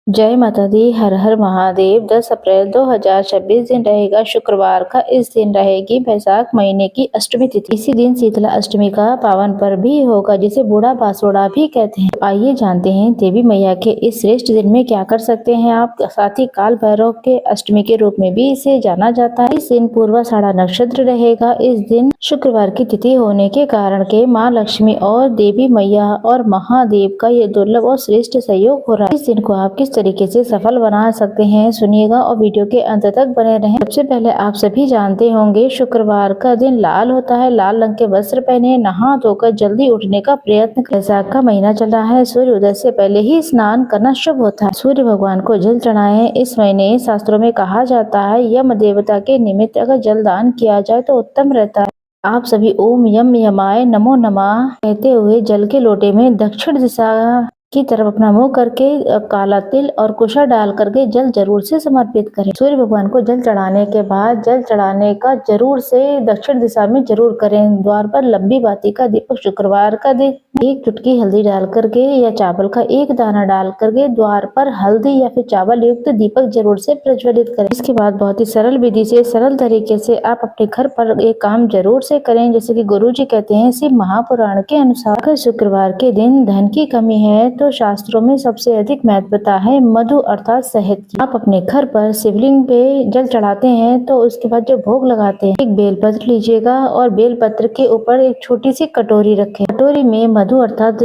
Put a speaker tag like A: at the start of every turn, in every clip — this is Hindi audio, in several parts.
A: जय माता दी। हर हर महादेव। 10 अप्रैल 2026 दिन रहेगा शुक्रवार का। इस दिन रहेगी वैशाख महीने की अष्टमी तिथि। इसी दिन शीतला अष्टमी का पावन पर्व भी होगा, जिसे बूढ़ा बासोड़ा भी कहते हैं। आइए जानते हैं देवी मैया के इस श्रेष्ठ दिन में क्या कर सकते हैं आप। साथ ही काल भैरव के अष्टमी के रूप में भी इसे जाना जाता है। इस दिन पूर्वाषाढ़ा नक्षत्र रहेगा। इस दिन शुक्रवार की तिथि होने के कारण के माँ लक्ष्मी और देवी मैया और महादेव का ये दुर्लभ और श्रेष्ठ सहयोग हो रहा है। इस दिन को आप किस तरीके से सफल बना सकते हैं, सुनिएगा और वीडियो के अंत तक बने रहें। सबसे पहले आप सभी जानते होंगे शुक्रवार का दिन लाल होता है। लाल रंग के वस्त्र पहने, नहा धोकर जल्दी उठने का प्रयत्न करें। वैशाख का महीना चल रहा है, सूर्य उदय से पहले ही स्नान करना शुभ होता है। सूर्य भगवान को जल चढ़ाएं। इस महीने शास्त्रों में कहा जाता है यम देवता के निमित्त अगर जल दान किया जाए तो उत्तम रहता है। आप सभी ओम यम यमाय नमो नमः कहते हुए जल के लोटे में दक्षिण दिशा की तरफ अपना मुंह करके काला तिल और कुशा डाल करके जल जरूर से समर्पित करें। सूर्य भगवान को जल चढ़ाने के बाद जल चढ़ाने का जरूर से दक्षिण दिशा में जरूर करें। द्वार पर लंबी बाती का दीपक शुक्रवार का दिन एक चुटकी हल्दी डाल करके या चावल का एक दाना डाल करके द्वार पर हल्दी या फिर चावल युक्त दीपक जरूर से प्रज्वलित करें। इसके बाद बहुत ही सरल विधि से, सरल तरीके से आप अपने घर पर एक काम जरूर से करें। जैसे कि गुरुजी कहते हैं शिव महापुराण के अनुसार अगर शुक्रवार के दिन धन की कमी है तो शास्त्रों में सबसे अधिक महत्वता है मधु अर्थात शहद की। आप अपने घर पर शिवलिंग पे जल चढ़ाते हैं तो उसके बाद जो भोग लगाते हैं, एक बेलपत्र लीजिएगा और बेलपत्र के ऊपर एक छोटी सी कटोरी रखें। कटोरी में मधु अर्थात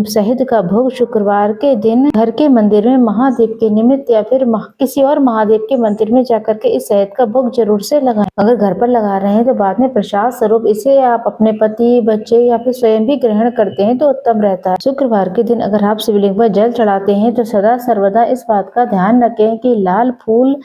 A: शहद का भोग शुक्रवार के दिन घर के मंदिर में महादेव के निमित्त या फिर किसी और महादेव के मंदिर में जाकर के इस शहद का भोग जरूर से लगाएं। अगर घर पर लगा रहे हैं तो बाद में प्रसाद स्वरूप इसे आप अपने पति, बच्चे या फिर स्वयं भी ग्रहण करते हैं तो उत्तम रहता है। शुक्रवार के दिन अगर आप शिवलिंग पर जल चढ़ाते हैं तो सदा सर्वदा इस बात का ध्यान रखें कि लाल फूल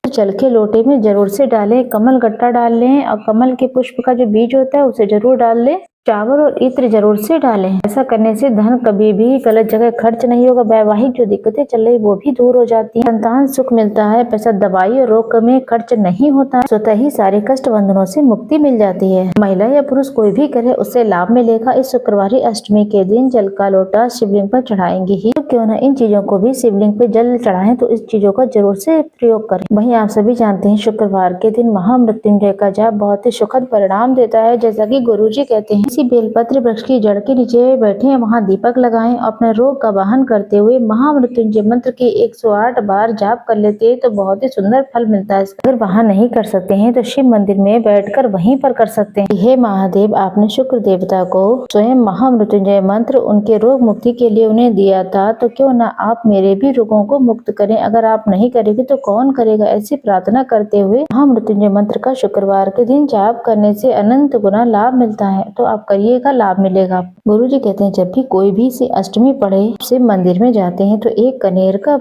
A: जल के लोटे में जरूर से डालें। कमल गट्टा डाल लें और कमल के पुष्प का जो बीज होता है उसे जरूर डाल लें। चावल और इत्र जरूर से डालें। ऐसा करने से धन कभी भी गलत जगह खर्च नहीं होगा। वैवाहिक जो दिक्कतें चल रही वो भी दूर हो जाती हैं। संतान सुख मिलता है। पैसा दवाई और रोग में खर्च नहीं होता। स्वतः ही सारे कष्ट बंधनों से मुक्ति मिल जाती है। महिला या पुरुष कोई भी करे उससे लाभ मिलेगा। इस शुक्रवारी अष्टमी के दिन जल का लोटा शिवलिंग पर चढ़ाएंगे ही तो क्यों न इन चीजों को भी शिवलिंग पे जल चढ़ाएं तो इस चीजों का जरूर से प्रयोग करें। वहीं आप सभी जानते हैं शुक्रवार के दिन महामृत्युंजय का जाप बहुत ही सुखद परिणाम देता है। जैसा कि गुरुजी कहते हैं किसी बेलपत्र वृक्ष की जड़ के नीचे बैठे वहां दीपक लगाएं। अपने रोग का वाहन करते हुए महामृत्युंजय मंत्र की 108 बार जाप कर लेते हैं तो बहुत ही सुंदर फल मिलता है। अगर वहां नहीं कर सकते हैं तो शिव मंदिर में बैठकर वहीं पर कर सकते हैं। हे महादेव, आपने शुक्र देवता को स्वयं महामृत्युंजय मंत्र उनके रोग मुक्ति के लिए उन्हें दिया था, तो क्यों न आप मेरे भी रोगों को मुक्त करें। अगर आप नहीं करेंगे तो कौन करेगा। ऐसी प्रार्थना करते हुए महामृत्युंजय मंत्र का शुक्रवार के दिन जाप करने से अनंत गुना लाभ मिलता है। तो आप करिएगा, लाभ मिलेगा। गुरुजी कहते हैं जब भी कोई भी से अष्टमी पढ़े शिव मंदिर में जाते हैं तो एक कनेर का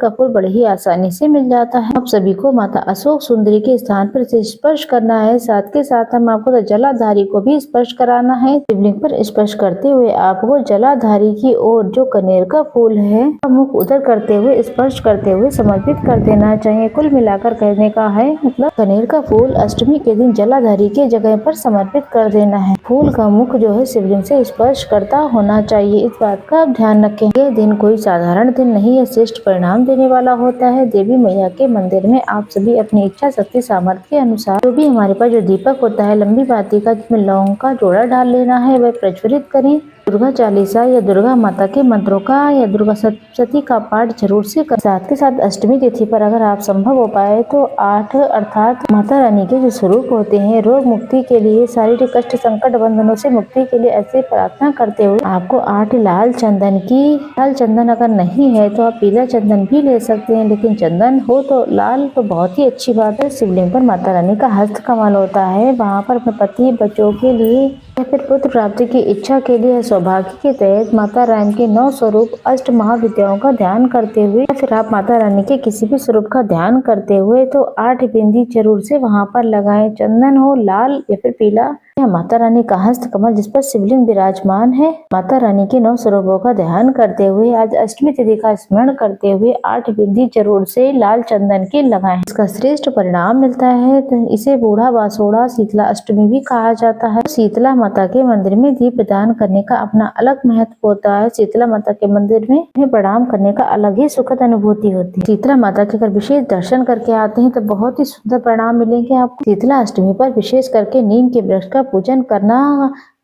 A: फूल बड़े ही आसानी से मिल जाता है। आप सभी को माता अशोक सुंदरी के स्थान पर से स्पर्श करना है। साथ के साथ हम आपको तो जलाधारी को भी स्पर्श कराना है। शिवलिंग पर स्पर्श करते हुए आपको जलाधारी की ओर जो कनेर का फूल है मुख उधर करते हुए स्पर्श करते हुए समर्पित कर देना चाहिए। कुल मिलाकर कहने का है मतलब कनेर का फूल अष्टमी के दिन जलाधारी के जगह पर समर्पित कर देना है। फूल का मुख जो है शिवलिंग से स्पर्श करता होना चाहिए। इस बात का आप ध्यान रखें। यह दिन कोई साधारण दिन नहीं है, श्रेष्ठ परिणाम देने वाला होता है। देवी मैया के मंदिर में आप सभी अपनी इच्छा शक्ति सामर्थ्य के अनुसार जो भी हमारे पास जो दीपक होता है लंबी बाती का, जिसमें लौंग का जोड़ा डाल लेना है, वह प्रज्वलित करें। दुर्गा चालीसा या दुर्गा माता के मंत्रों का या दुर्गा सप्तशती का पाठ जरूर से कर। साथ के साथ अष्टमी तिथि पर अगर आप संभव हो पाए तो 8 अर्थात माता रानी के जो स्वरूप होते हैं रोग मुक्ति के लिए, शारीरिक कष्ट संकट बंधनों से मुक्ति के लिए ऐसे प्रार्थना करते हुए आपको 8 लाल चंदन अगर नहीं है तो आप पीला चंदन भी ले सकते हैं, लेकिन चंदन हो तो लाल तो बहुत ही अच्छी बात है। शिवलिंग पर माता रानी का हस्त कमल होता है, वहाँ पर अपने पति बच्चों के लिए या फिर पुत्र प्राप्ति की इच्छा के लिए सौभाग्य के तहत माता रानी के 9 स्वरूप अष्ट महाविद्याओं का ध्यान करते हुए या फिर आप माता रानी के किसी भी स्वरूप का ध्यान करते हुए तो 8 बिंदी जरूर से वहां पर लगाएं। चंदन हो लाल या फिर पीला यह माता रानी का हस्त कमल जिस पर शिवलिंग विराजमान है। माता रानी के 9 स्वरूपों का ध्यान करते हुए आज अष्टमी तिथि का स्मरण करते हुए 8 बिंदी जरूर से लाल चंदन के लगाएं। इसका श्रेष्ठ परिणाम मिलता है। तो इसे बूढ़ा बासोड़ा शीतला अष्टमी भी कहा जाता है। शीतला माता के मंदिर में दीप दान करने का अपना अलग महत्व होता है। शीतला माता के मंदिर में प्रणाम करने का अलग ही सुखद अनुभूति होती है। शीतला माता के अगर विशेष दर्शन करके आते हैं तो बहुत ही सुंदर परिणाम मिलेंगे आपको। शीतला अष्टमी पर विशेष करके नीम के वृक्ष का पूजन करना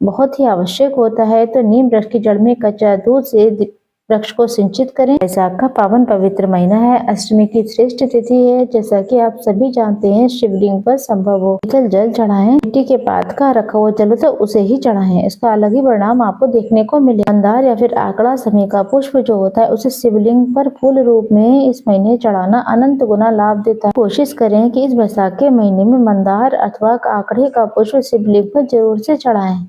A: बहुत ही आवश्यक होता है। तो नीम वृक्ष की जड़ में कच्चा दूध से वृक्ष को सिंचित करें। वैशाख का पावन पवित्र महीना है। अष्टमी की श्रेष्ठ तिथि है। जैसा कि आप सभी जानते हैं, शिवलिंग पर संभव हो जल चढ़ाएं। मिट्टी के पात का रखा हुआ जल तो उसे ही चढ़ाएं। इसका अलग ही परिणाम आपको देखने को मिले। मंदार या फिर आंकड़ा समय का पुष्प जो होता है उसे शिवलिंग पर फूल रूप में इस महीने चढ़ाना अनंत गुना लाभ देता है। कोशिश करें कि इस वैशाख के महीने में मंदार अथवा आंकड़े का पुष्प शिवलिंग पर जरूर से चढ़ाएं।